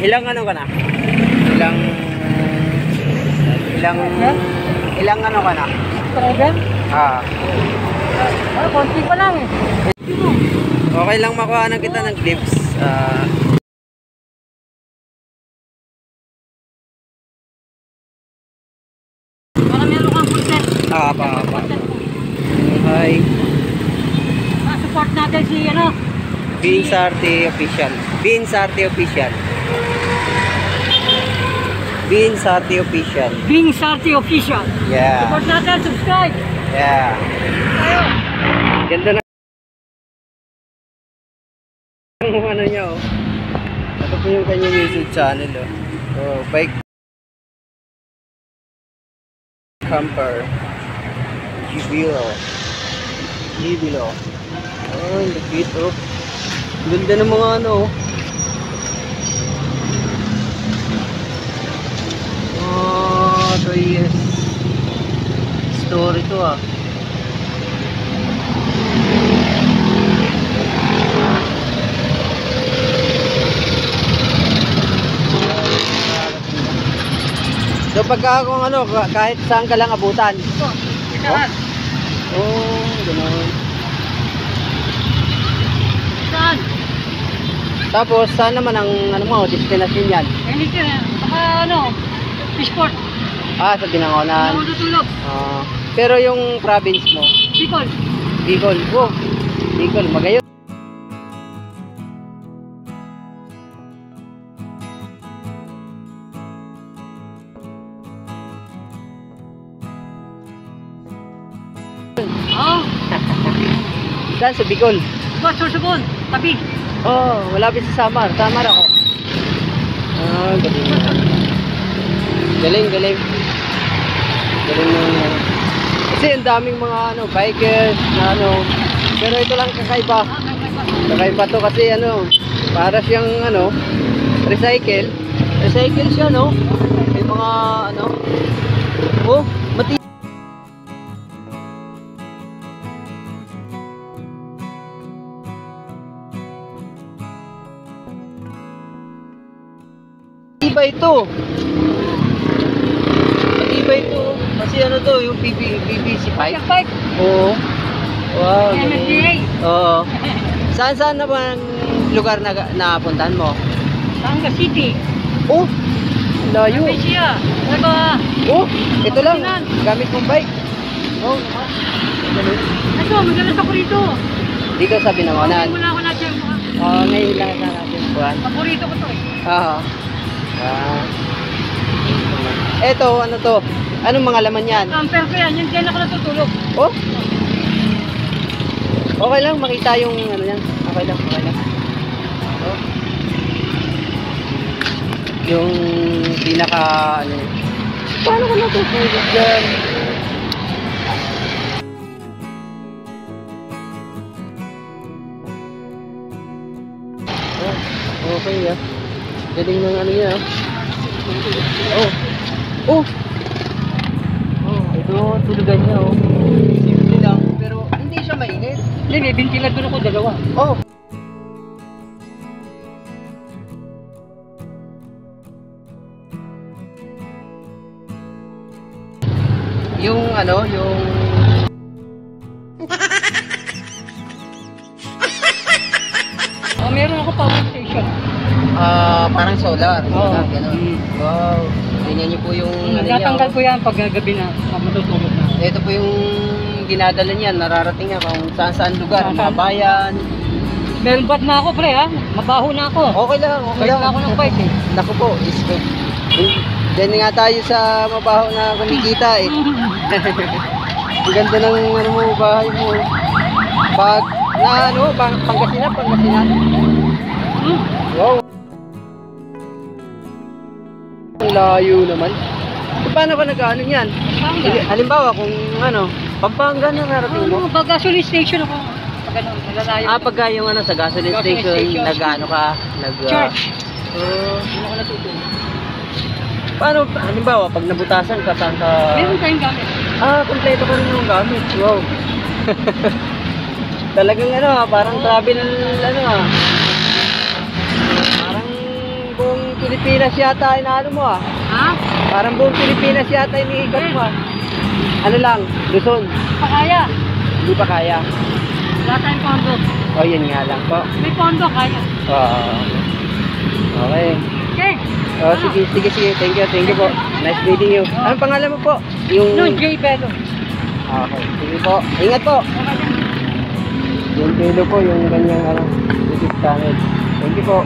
Ilang ano ka na? Ilang ano ka na? Driver? Ah. Konti pa lang eh. Okay lang makuha na kita ng clips. Para meron kang content. Pa. Hi. Support natin si ano? Beans Arte Official. Beans Arte Official. Beans Arte Official. Beans Arte Official. Yeah. Support natin, subscribe. Yeah. Tayo. Ganda na. Ang ano niya oh. Ito po yung kanyang YouTube channel oh. Oh, bike camper. Gibilo. Oh, lupit oh. Ganda ng mga ano oh. Oh, 3 years story to ah. So pagka kung ano, kahit saan ka lang abutan. Ito. Oh, gano'n. Saan? Tapos saan naman ang ano mo, destination yan? Hindi ka na. Baka ano, Fishport. Sa Binangonan. Ano tutulog? Pero yung province mo? Bicol. Bicol. Oh, Bicol, Magayon. Saan sa Bicol? Sorsogon, tabi. Oh, malapit sa Samar. Samar ako. Galing. Galing. Galing ng kasi ang daming mga ano, bikers na ano. Pero ito lang kakaiba. Kakaiba to kasi ano, para siyang ano, recycle. Recycle siya no. May mga ano. Oh, mati. Matibay ito. Matibay ito. Kasi ano to, yung PVC pipe. Oo. Wow. MSDA. Oo. Saan na ba ang lugar na napuntahan mo? Sangga City. Oh, layo. Asia. Oh, ito lang. Gamit mong bike. Oh, ganun. Ito, madalas ako rito. Dito sa Binangonan. Wala ako na-check mo. Ngayon lang natin buwan. Paborito ko to eh. Oo. Eto, ano to? Anong mga laman yan? Camper ko yan, yung dyan ako natutulog. Oh? Okay lang, makita yung ano yan. Okay lang. Oh. Yung pinaka, ano. Paano ko natutulog dyan? Oh, okay ah. Galing ng ano niya. Oh, ito tulugan niya oh. Simple lang pero hindi siya mainit. Hindi, may ventilador ako dalawa. Oh. Yung ano, yung Meron ako power station. parang solar. Ganun. Wow. Ganyan niyo po yung Natanggal ko yan pag gabi na matutulog na. Ito po yung dinadala niyan, nararating niya kung saan lugar, mga bayan. Meron na ako pre ha, mabaho na ako. Okay lang. Balik na ako ng bike eh. Naku po, Diyan nga tayo sa mabaho na kumikita eh. Ang ganda ng ano mo, bahay mo. Pag na ano, Pangasinan. Wow. Ang layo naman. Paano ka nag-ano yan? Halimbawa kung ano, Pampanga na narating mo. Pag gasoline station ako. Pag ano, nalalayo. Pagka yung ano, sa gasoline station, nag-ano ka? Charge. Hindi ako natutulog. Paano, halimbawa, pag nabutasan ka, saan ka? Meron tayong gamit. Kompleto ka rin yung gamit. Wow. Talagang ano parang travel, ano parang buong Pilipinas yata inaano mo ah. Ha? Parang buong Pilipinas yata iniikot mo ah. Ano lang, Luzon. Pakaya. Hindi pa kaya. Wala tayong pondo. O, yun nga lang po. May pondo, kaya. Oo. Okay. Okay. Oh, sige. Thank you po. Nice meeting you. Anong pangalan mo po? Yung... No, J. Bello. Okay. Sige po. Ingat po. Yung pelo po, yung ganyang YouTube channel. Thank you po.